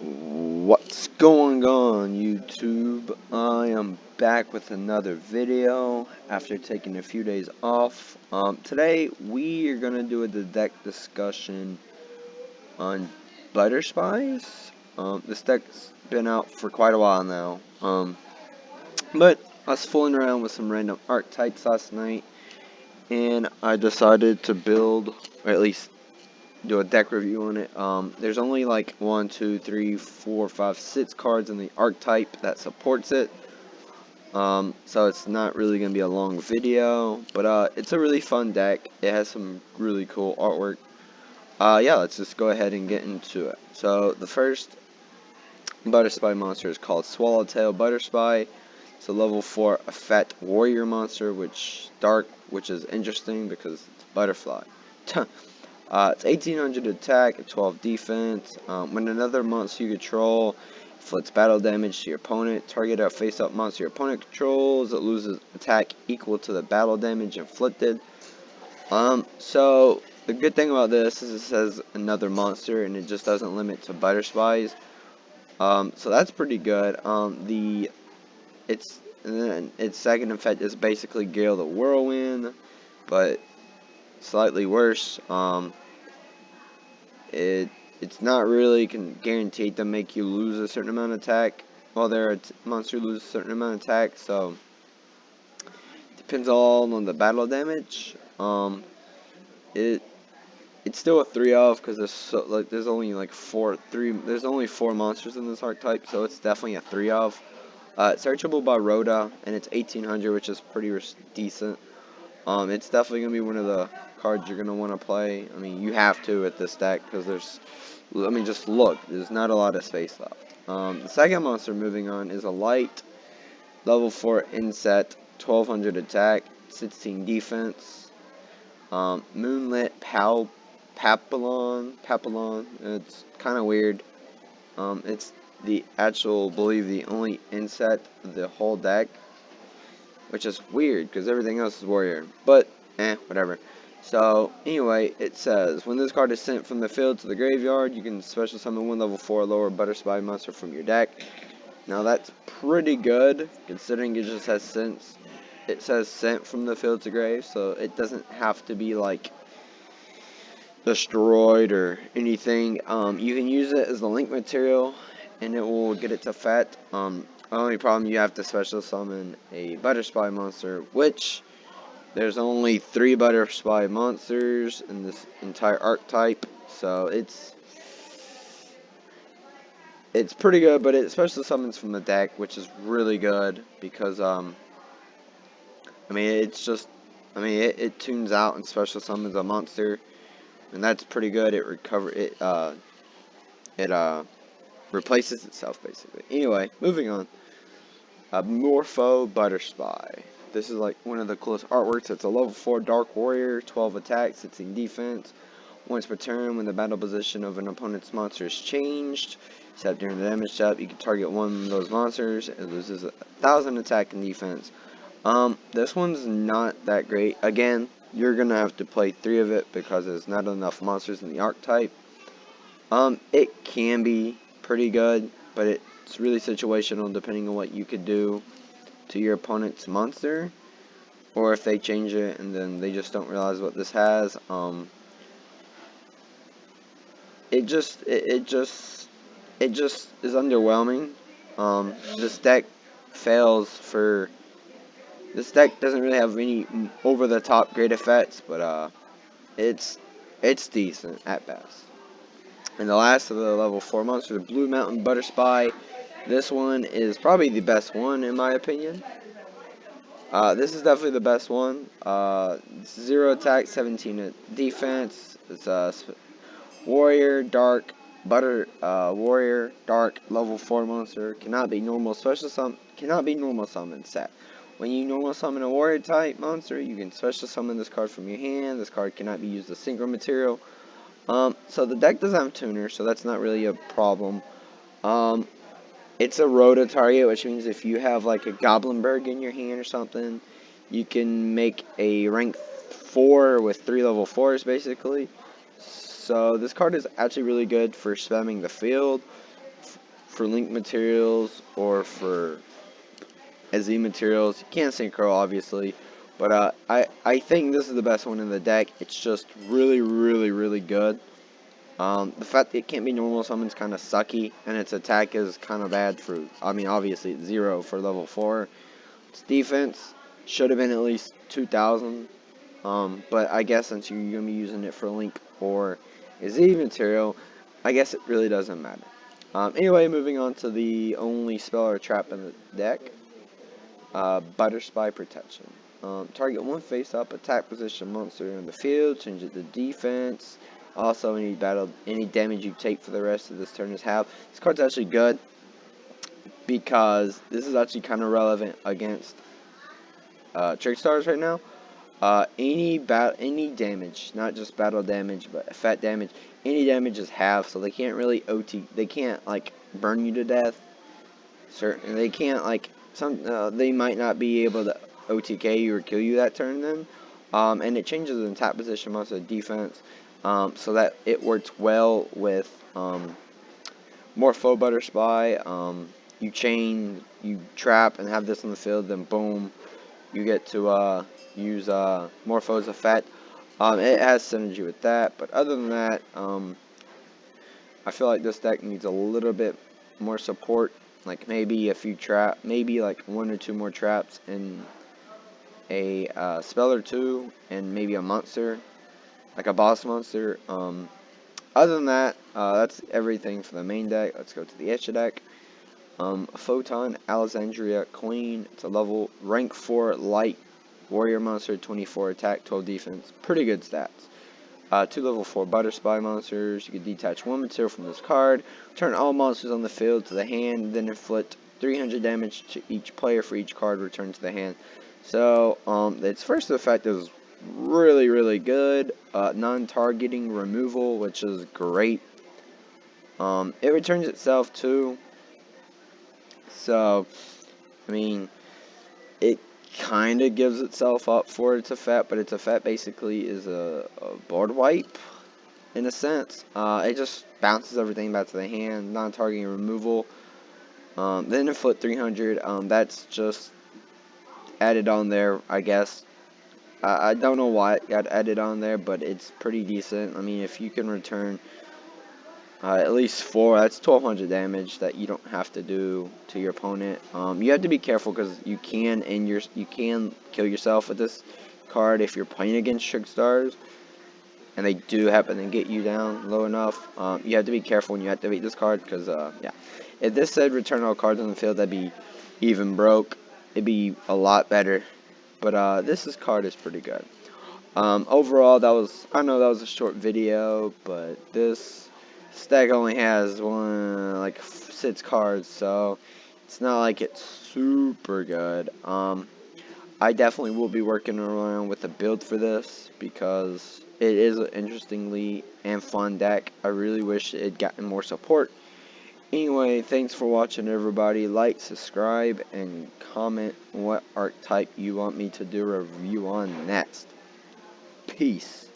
What's going on, YouTube? I am back with another video after taking a few days off. Today we are gonna do the deck discussion on Butterspies. This deck's been out for quite a while now. But I was fooling around with some random archetypes last night, and I decided to build, or at least do a deck review on it. There's only like 1, 2, 3, 4, 5, 6 cards in the archetype that supports it. So it's not really going to be a long video, but it's a really fun deck. It has some really cool artwork. Yeah, let's just go ahead and get into it. So the first Butterspy monster is called Swallowtail Butterspy. It's a level 4 effect warrior monster, which is interesting because it's a butterfly. It's 1800 attack, 12 defense. When another monster you control inflicts battle damage to your opponent, target a face-up monster your opponent controls, it loses attack equal to the battle damage inflicted. So the good thing about this is it says another monster, and it just doesn't limit to Butterspies. So that's pretty good. Its second effect is basically Gale the Whirlwind, but slightly worse. It's not really guaranteed to make you lose a certain amount of attack while their monster loses a certain amount of attack, so depends all on the battle damage. It's still a 3-of because there's only 4 monsters in this archetype, so it's definitely a 3-of. It's searchable by Rhoda, and it's 1800, which is pretty decent. It's definitely gonna be one of the cards you're gonna want to play. I mean, you have to with this deck because just look, there's not a lot of space left. The second monster moving on is a light, level 4 insect, 1200 attack, 16 defense. Moonlit Papillon. It's kind of weird. It's the only insect of the whole deck, which is weird because everything else is warrior. But whatever. So anyway, it says when this card is sent from the field to the graveyard, you can special summon one level 4 or lower Butterspy monster from your deck. Now that's pretty good considering it just has sent. It says sent from the field to grave, so it doesn't have to be like destroyed or anything. You can use it as the link material, and it will get it to Fet. Only problem, you have to special summon a Butterspy monster, which there's only 3 Butterspy monsters in this entire archetype, so it's pretty good, but it special summons from the deck, which is really good because it tunes out and special summons a monster, and that's pretty good. It replaces itself basically. Anyway, moving on. Morpho Butterspy. This is like one of the coolest artworks. It's a level 4 Dark Warrior, 12 attack, 16 defense. Once per turn, when the battle position of an opponent's monster is changed, except during the damage step, you can target one of those monsters. It loses 1000 attack and defense. This one's not that great. Again, you're gonna have to play 3 of it because there's not enough monsters in the archetype. It can be pretty good, but it's really situational depending on what you could do to your opponent's monster, or if they change it and then they just don't realize what this has. It just is underwhelming. This deck fails for. This deck doesn't really have any over-the-top great effects, but it's decent at best. And the last of the level 4 monsters, Blue Mountain Butterspy. This one is probably the best one in my opinion. This is definitely the best one. 0 attack, 17 defense. It's a warrior, dark, warrior, dark, level 4 monster. Cannot be normal summon set. When you normal summon a warrior type monster, you can special summon this card from your hand. This card cannot be used as synchro material. So the deck doesn't have tuner, so that's not really a problem. It's a Rhoda target, which means if you have like a Goblinberg in your hand or something, you can make a rank 4 with 3 level 4s basically. So this card is actually really good for spamming the field, for link materials or for SE materials. You can't synchro obviously, but I think this is the best one in the deck. It's just really good. The fact that it can't be normal summons kind of sucky, and its attack is kind of bad for, I mean, obviously it's 0 for level 4. Its defense should have been at least 2,000, but I guess since you're going to be using it for Link or Z material, I guess it really doesn't matter. Anyway, moving on to the only spell or trap in the deck, Butterspy Protection. Target one face-up attack position monster in the field, change it to defense. Also, any damage you take for the rest of this turn is half. This card's actually good because this is actually kind of relevant against Trick Stars right now. Any damage, not just battle damage, but effect damage, any damage is half, so they can't really they can't like burn you to death. They can't like they might not be able to OTK you or kill you that turn then. And it changes the attack position monster defense. So that it works well with Morpho Butterspy. You chain, you trap, and have this in the field, then boom, you get to use Morpho's effect. It has synergy with that, but other than that, I feel like this deck needs a little bit more support. Like maybe a few maybe like 1 or 2 more traps and a spell or 2, and maybe a monster. Like a boss monster. Other than that, that's everything for the main deck. Let's go to the extra deck. Photon Alexandria Queen. It's a rank 4 light warrior monster, 24 attack, 12 defense. Pretty good stats. 2 level 4 Butterspy monsters. You can detach 1 material from this card. Turn all monsters on the field to the hand, then inflict 300 damage to each player for each card returned to the hand. So, its first effect is really good. Non-targeting removal, which is great. It returns itself too, so I mean it kind of gives itself up for its effect, but its effect basically is a board wipe in a sense. It just bounces everything back to the hand. Non-targeting removal. Then inflict 300. That's just added on there, I guess. I don't know why it got added on there, but it's pretty decent. I mean, if you can return at least 4, that's 1200 damage that you don't have to do to your opponent. You have to be careful because you can kill yourself with this card if you're playing against Trick Stars, and they do happen to get you down low enough. You have to be careful when you activate this card because yeah, if this said return all cards on the field, that'd be even broke. It'd be a lot better. But this card is pretty good. Overall, I know that was a short video, but this deck only has 6 cards, so it's not like it's super good. I definitely will be working around with a build for this because it is an interestingly and fun deck. I really wish it had gotten more support. Anyway, thanks for watching, everybody. Like, subscribe, and comment what archetype you want me to do a review on next. Peace.